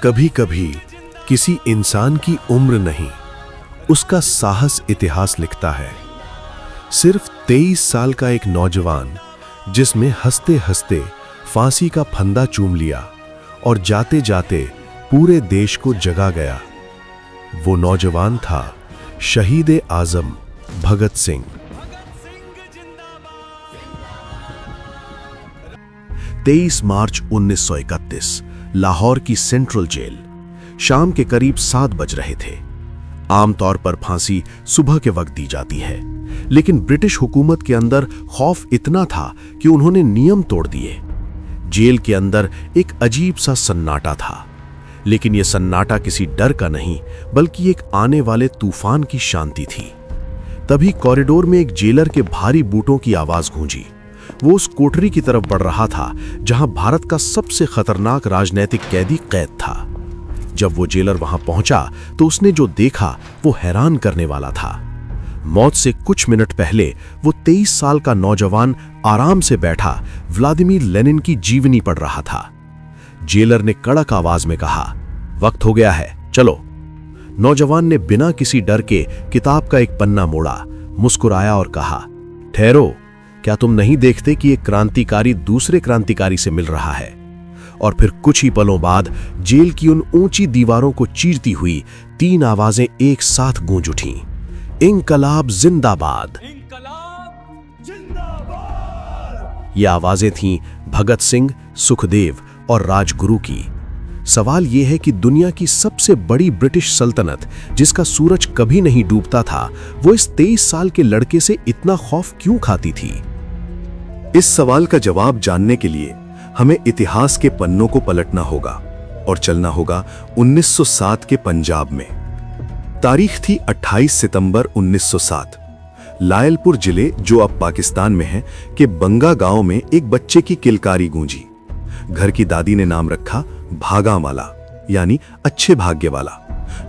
कभी कभी किसी इंसान की उम्र नहीं, उसका साहस इतिहास लिखता है। सिर्फ 23 साल का एक नौजवान जिसमें हंसते हंसते फांसी का फंदा चूम लिया और जाते जाते पूरे देश को जगा गया। वो नौजवान था शहीद आजम भगत सिंह। 23 मार्च 1931 लाहौर की सेंट्रल जेल। शाम के करीब 7 बज रहे थे। आमतौर पर फांसी सुबह के वक्त दी जाती है, लेकिन ब्रिटिश हुकूमत के अंदर खौफ इतना था कि उन्होंने नियम तोड़ दिए। जेल के अंदर एक अजीब सा सन्नाटा था, लेकिन यह सन्नाटा किसी डर का नहीं बल्कि एक आने वाले तूफान की शांति थी। तभी कॉरिडोर में एक जेलर के भारी बूटों की आवाज गूंजी। वो उस कोठरी की तरफ बढ़ रहा था जहां भारत का सबसे खतरनाक राजनीतिक कैदी कैद था। जब वो जेलर वहां पहुंचा तो उसने जो देखा वो हैरान करने वाला था। मौत से कुछ मिनट पहले वो 23 साल का नौजवान आराम से बैठा व्लादिमीर लेनिन की जीवनी पढ़ रहा था। जेलर ने कड़क आवाज में कहा, वक्त हो गया है, चलो। नौजवान ने बिना किसी डर के किताब का एक पन्ना मोड़ा, मुस्कुराया और कहा, ठहरो, क्या तुम नहीं देखते कि एक क्रांतिकारी दूसरे क्रांतिकारी से मिल रहा है? और फिर कुछ ही पलों बाद जेल की उन ऊंची दीवारों को चीरती हुई 3 आवाजें एक साथ गूंज उठीं, इंकलाब जिंदाबाद। ये आवाजें थीं भगत सिंह, सुखदेव और राजगुरु की। सवाल यह है कि दुनिया की सबसे बड़ी ब्रिटिश सल्तनत, जिसका सूरज कभी नहीं डूबता था, वो इस 23 साल के लड़के से इतना खौफ क्यों खाती थी? इस सवाल का जवाब जानने के लिए हमें इतिहास के पन्नों को पलटना होगा और चलना होगा 1907 के पंजाब में। तारीख थी 28 सितंबर 1907। लायलपुर जिले, जो अब पाकिस्तान में है, के बंगा गांव में एक बच्चे की किलकारी गूंजी। घर की दादी ने नाम रखा भागामाला, यानी अच्छे भाग्य वाला,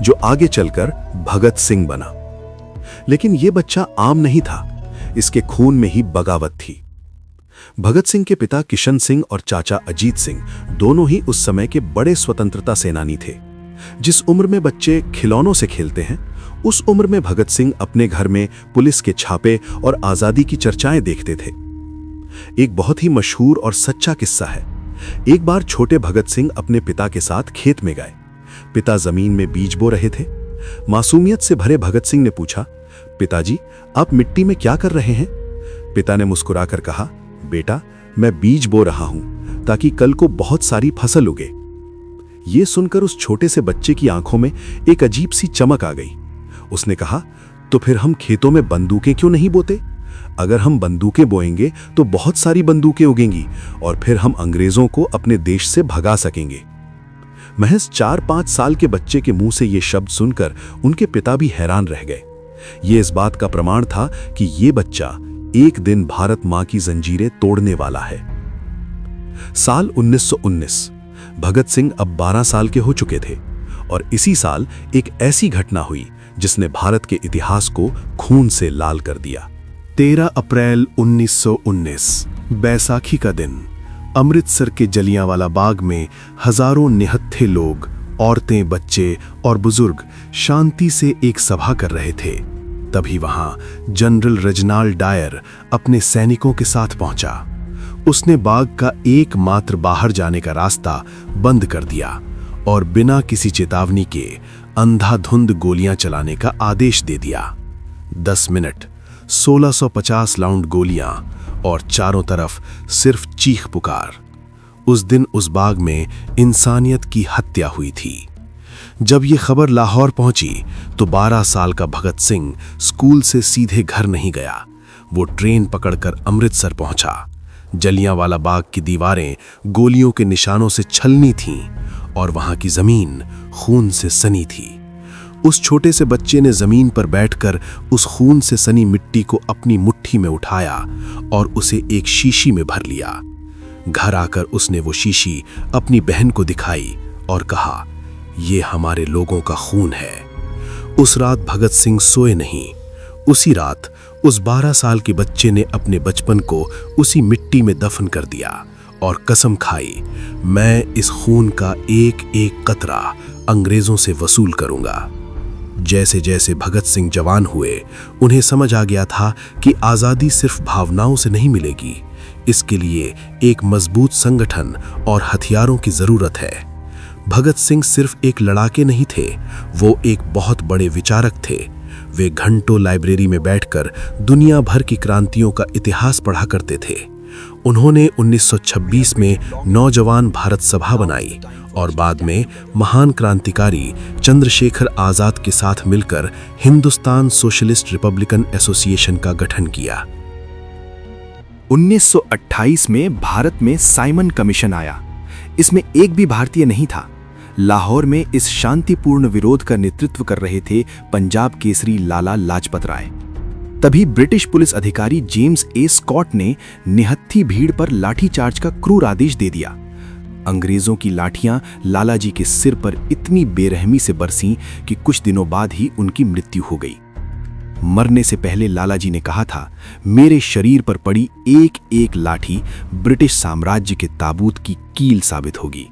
जो आगे चलकर भगत सिंह बना। लेकिन यह बच्चा आम नहीं था, इसके खून में ही बगावत थी। भगत सिंह के पिता किशन सिंह और चाचा अजीत सिंह दोनों ही उस समय के बड़े स्वतंत्रता सेनानी थे। जिस उम्र में बच्चे खिलौनों से खेलते हैं, उस उम्र में भगत सिंह अपने घर में पुलिस के छापे और आजादी की चर्चाएं देखते थे। एक बहुत ही मशहूर और सच्चा किस्सा है। एक बार छोटे भगत सिंह अपने पिता के साथ खेत में गए। पिता जमीन में बीज बो रहे थे। मासूमियत से भरे भगत सिंह ने पूछा, पिताजी, आप मिट्टी में क्या कर रहे हैं? पिता ने मुस्कुराकर कहा, बेटा, मैं बीज बो रहा हूं ताकि कल को बहुत सारी फसल उगे। यह सुनकर उस छोटे से बच्चे की आंखों में एक अजीब सी चमक आ गई। उसने कहा, तो फिर हम खेतों में बंदूकें क्यों नहीं बोते? अगर हम बंदूकें बोएंगे तो बहुत सारी बंदूकें उगेंगी और फिर हम अंग्रेजों को अपने देश से भगा सकेंगे। महज 4-5 साल के बच्चे के मुंह से ये शब्द सुनकर उनके पिता भी हैरान रह गए। ये इस बात का प्रमाण था कि ये बच्चा एक दिन भारत मां की जंजीरें तोड़ने वाला है। साल 1919। भगत सिंह अब 12 साल के हो चुके थे और इसी साल एक ऐसी घटना हुई जिसने भारत के इतिहास को खून से लाल कर दिया। 13 अप्रैल 1919, बैसाखी का दिन। अमृतसर के जलियांवाला बाग में हजारों निहत्थे लोग, औरतें, बच्चे और बुजुर्ग शांति से एक सभा कर रहे थे। तभी वहां जनरल रेजिनाल्ड डायर अपने सैनिकों के साथ पहुंचा। उसने बाग का एकमात्र बाहर जाने का रास्ता बंद कर दिया और बिना किसी चेतावनी के अंधाधुंध गोलियां चलाने का आदेश दे दिया। 10 मिनट, 1650 राउंड गोलियां और चारों तरफ सिर्फ चीख पुकार। उस दिन उस बाग में इंसानियत की हत्या हुई थी। जब ये खबर लाहौर पहुंची तो 12 साल का भगत सिंह स्कूल से सीधे घर नहीं गया। वो ट्रेन पकड़कर अमृतसर पहुंचा। जलियांवाला बाग की दीवारें गोलियों के निशानों से छलनी थीं और वहां की जमीन खून से सनी थी। उस छोटे से बच्चे ने जमीन पर बैठकर उस खून से सनी मिट्टी को अपनी मुट्ठी में उठाया और उसे एक शीशी में भर लिया। घर आकर उसने वो शीशी अपनी बहन को दिखाई और कहा, ये हमारे लोगों का खून है। उस रात भगत सिंह सोए नहीं। उसी रात उस 12 साल के बच्चे ने अपने बचपन को उसी मिट्टी में दफन कर दिया और कसम खाई, मैं इस खून का एक एक कतरा अंग्रेजों से वसूल करूंगा। जैसे जैसे भगत सिंह जवान हुए, उन्हें समझ आ गया था कि आज़ादी सिर्फ भावनाओं से नहीं मिलेगी, इसके लिए एक मजबूत संगठन और हथियारों की जरूरत है। भगत सिंह सिर्फ एक लड़ाके नहीं थे, वो एक बहुत बड़े विचारक थे। वे घंटों लाइब्रेरी में बैठकर दुनिया भर की क्रांतियों का इतिहास पढ़ा करते थे। उन्होंने 1926 में नौजवान भारत सभा बनाई और बाद में महान क्रांतिकारी चंद्रशेखर आजाद के साथ मिलकर हिंदुस्तान सोशलिस्ट रिपब्लिकन एसोसिएशन का गठन किया। 1928 में भारत में साइमन कमीशन आया। इसमें एक भी भारतीय नहीं था। लाहौर में इस शांतिपूर्ण विरोध का नेतृत्व कर रहे थे पंजाब केसरी लाला लाजपत राय। तभी ब्रिटिश पुलिस अधिकारी जेम्स ए स्कॉट ने निहत्थी भीड़ पर लाठीचार्ज का क्रूर आदेश दे दिया। अंग्रेजों की लाठियां लालाजी के सिर पर इतनी बेरहमी से बरसीं कि कुछ दिनों बाद ही उनकी मृत्यु हो गई। मरने से पहले लालाजी ने कहा था, मेरे शरीर पर पड़ी एक एक लाठी ब्रिटिश साम्राज्य के ताबूत की कील साबित होगी।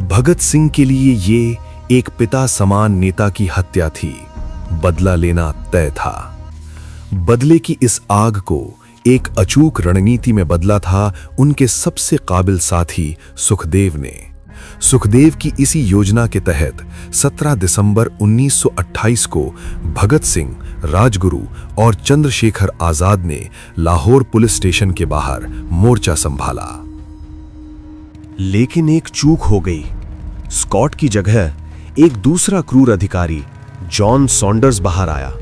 भगत सिंह के लिए ये एक पिता समान नेता की हत्या थी। बदला लेना तय था। बदले की इस आग को एक अचूक रणनीति में बदला था उनके सबसे काबिल साथी सुखदेव ने। सुखदेव की इसी योजना के तहत 17 दिसंबर 1928 को भगत सिंह, राजगुरु और चंद्रशेखर आजाद ने लाहौर पुलिस स्टेशन के बाहर मोर्चा संभाला। लेकिन एक चूक हो गई। स्कॉट की जगह एक दूसरा क्रूर अधिकारी जॉन सॉन्डर्स बाहर आया।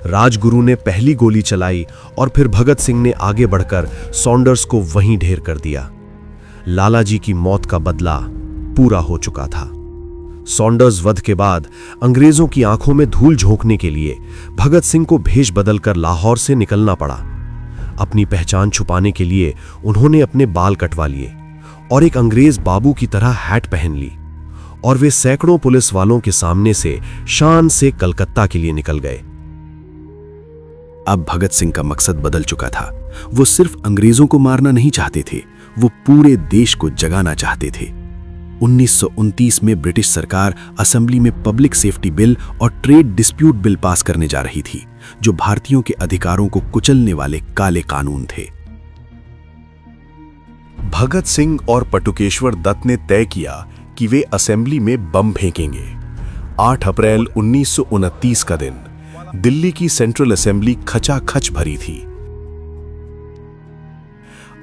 राजगुरु ने पहली गोली चलाई और फिर भगत सिंह ने आगे बढ़कर सॉन्डर्स को वहीं ढेर कर दिया। लालाजी की मौत का बदला पूरा हो चुका था। सॉन्डर्स वध के बाद अंग्रेजों की आंखों में धूल झोंकने के लिए भगत सिंह को भेष बदलकर लाहौर से निकलना पड़ा। अपनी पहचान छुपाने के लिए उन्होंने अपने बाल कटवा लिए और एक अंग्रेज बाबू की तरह हैट पहन ली और वे सैकड़ों पुलिस वालों के सामने से शान से कलकत्ता के लिए निकल गए। अब भगत सिंह का मकसद बदल चुका था। वो सिर्फ अंग्रेजों को मारना नहीं चाहते थे, वो पूरे देश को जगाना चाहते थे। 1929 में ब्रिटिश सरकार असेंबली में पब्लिक सेफ्टी बिल और ट्रेड डिस्प्यूट बिल पास करने जा रही थी, जो भारतीयों के अधिकारों को कुचलने वाले काले कानून थे। भगत सिंह और पटुकेश्वर दत्त ने तय किया कि वे असेंबली में बम फेंकेंगे। 8 अप्रैल 1929 का दिन दिल्ली की सेंट्रल असेंबली खचाखच भरी थी।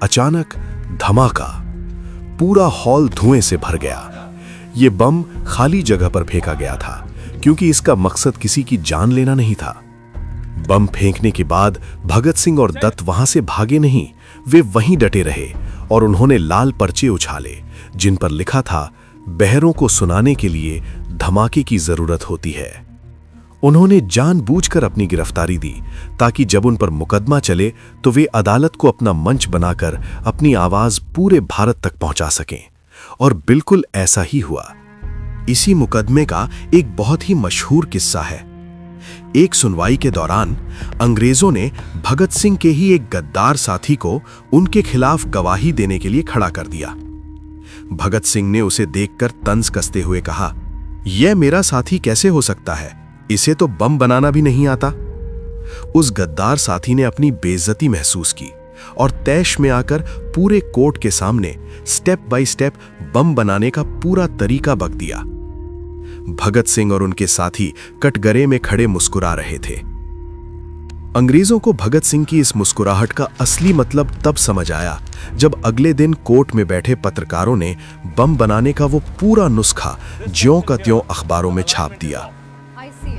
अचानक धमाका, पूरा हॉल धुएं से भर गया। यह बम खाली जगह पर फेंका गया था क्योंकि इसका मकसद किसी की जान लेना नहीं था। बम फेंकने के बाद भगत सिंह और दत्त वहां से भागे नहीं, वे वहीं डटे रहे और उन्होंने लाल पर्चे उछाले जिन पर लिखा था, बहरों को सुनाने के लिए धमाके की जरूरत होती है। उन्होंने जानबूझकर अपनी गिरफ्तारी दी ताकि जब उन पर मुकदमा चले तो वे अदालत को अपना मंच बनाकर अपनी आवाज पूरे भारत तक पहुंचा सकें, और बिल्कुल ऐसा ही हुआ। इसी मुकदमे का एक बहुत ही मशहूर किस्सा है। एक सुनवाई के दौरान अंग्रेजों ने भगत सिंह के ही एक गद्दार साथी को उनके खिलाफ गवाही देने के लिए खड़ा कर दिया। भगत सिंह ने उसे देखकर तंज कसते हुए कहा, यह मेरा साथी कैसे हो सकता है, इसे तो बम बनाना भी नहीं आता। उस गद्दार साथी ने अपनी बेइज्जती महसूस की और तैश में आकर पूरे कोर्ट के सामने स्टेप बाय स्टेप बम बनाने का पूरा तरीका बक दिया। भगत सिंह और उनके साथी कटघरे में खड़े मुस्कुरा रहे थे। अंग्रेजों को भगत सिंह की इस मुस्कुराहट का असली मतलब तब समझ आया जब अगले दिन कोर्ट में बैठे पत्रकारों ने बम बनाने का वो पूरा नुस्खा ज्यों का त्यों अखबारों में छाप दिया।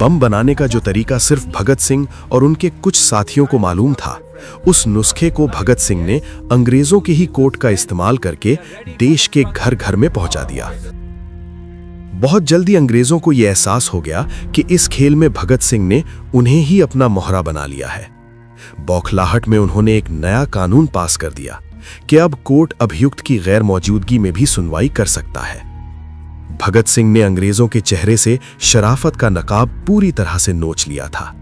बम बनाने का जो तरीका सिर्फ भगत सिंह और उनके कुछ साथियों को मालूम था, उस नुस्खे को भगत सिंह ने अंग्रेजों के ही कोट का इस्तेमाल करके देश के घर घर में पहुंचा दिया। बहुत जल्दी अंग्रेजों को यह एहसास हो गया कि इस खेल में भगत सिंह ने उन्हें ही अपना मोहरा बना लिया है। बौखलाहट में उन्होंने एक नया कानून पास कर दिया कि अब कोर्ट अभियुक्त की गैर मौजूदगी में भी सुनवाई कर सकता है। भगत सिंह ने अंग्रेजों के चेहरे से शराफत का नकाब पूरी तरह से नोच लिया था।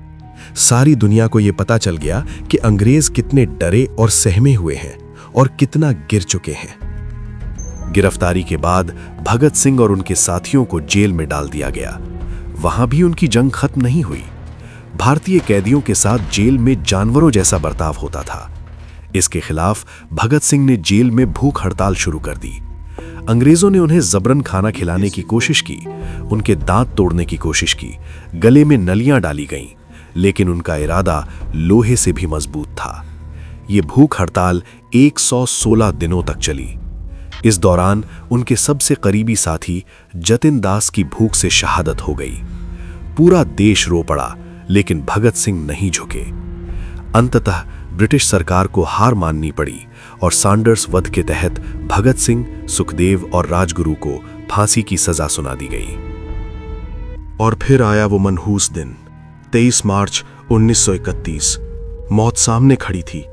सारी दुनिया को यह पता चल गया कि अंग्रेज कितने डरे और सहमे हुए हैं और कितना गिर चुके हैं। गिरफ्तारी के बाद भगत सिंह और उनके साथियों को जेल में डाल दिया गया। वहां भी उनकी जंग खत्म नहीं हुई। भारतीय कैदियों के साथ जेल में जानवरों जैसा बर्ताव होता था। इसके खिलाफ भगत सिंह ने जेल में भूख हड़ताल शुरू कर दी। अंग्रेजों ने उन्हें जबरन खाना खिलाने की कोशिश की, उनके दांत तोड़ने की कोशिश की, गले में नलियां डाली गईं, लेकिन उनका इरादा लोहे से भी मजबूत था। ये भूख हड़ताल 116 दिनों तक चली। इस दौरान उनके सबसे करीबी साथी जतिन दास की भूख से शहादत हो गई। पूरा देश रो पड़ा, लेकिन भगत सिंह नहीं झुके। अंततः ब्रिटिश सरकार को हार माननी पड़ी और सैंडर्स वध के तहत भगत सिंह, सुखदेव और राजगुरु को फांसी की सजा सुना दी गई। और फिर आया वो मनहूस दिन, 23 मार्च 1931। मौत सामने खड़ी थी,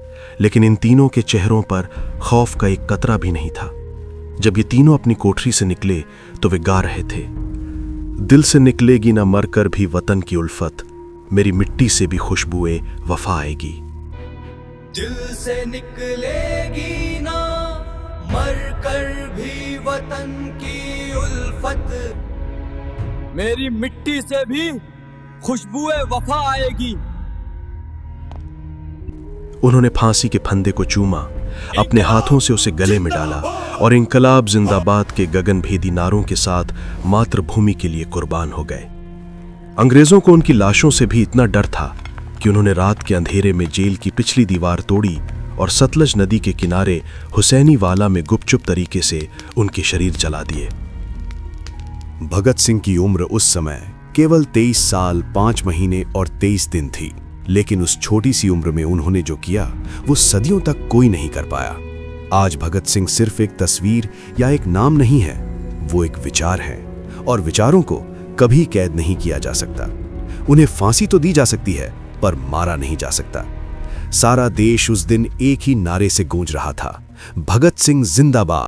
लेकिन इन तीनों के चेहरों पर खौफ का एक कतरा भी नहीं था। जब ये तीनों अपनी कोठरी से निकले तो वे गा रहे थे, दिल से निकलेगी ना मरकर भी वतन की उल्फत, मेरी मिट्टी से भी खुशबुए वफा आएगी। दिल से निकलेगी ना मरकर भी वतन की उल्फत, मेरी मिट्टी से भी खुशबुए वफा आएगी। उन्होंने फांसी के फंदे को चूमा, अपने हाथों से उसे गले में डाला और इंकलाब जिंदाबाद के गगनभेदी नारों के साथ मातृभूमि के लिए कुर्बान हो गए। अंग्रेजों को उनकी लाशों से भी इतना डर था कि उन्होंने रात के अंधेरे में जेल की पिछली दीवार तोड़ी और सतलज नदी के किनारे हुसैनी वाला में गुपचुप तरीके से उनके शरीर जला दिए। भगत सिंह की उम्र उस समय केवल 23 साल 5 महीने और 23 दिन थी, लेकिन उस छोटी सी उम्र में उन्होंने जो किया वो सदियों तक कोई नहीं कर पाया। आज भगत सिंह सिर्फ एक तस्वीर या एक नाम नहीं है, वो एक विचार है, और विचारों को कभी कैद नहीं किया जा सकता। उन्हें फांसी तो दी जा सकती है, पर मारा नहीं जा सकता। सारा देश उस दिन एक ही नारे से गूंज रहा था, भगत सिंह जिंदाबाद।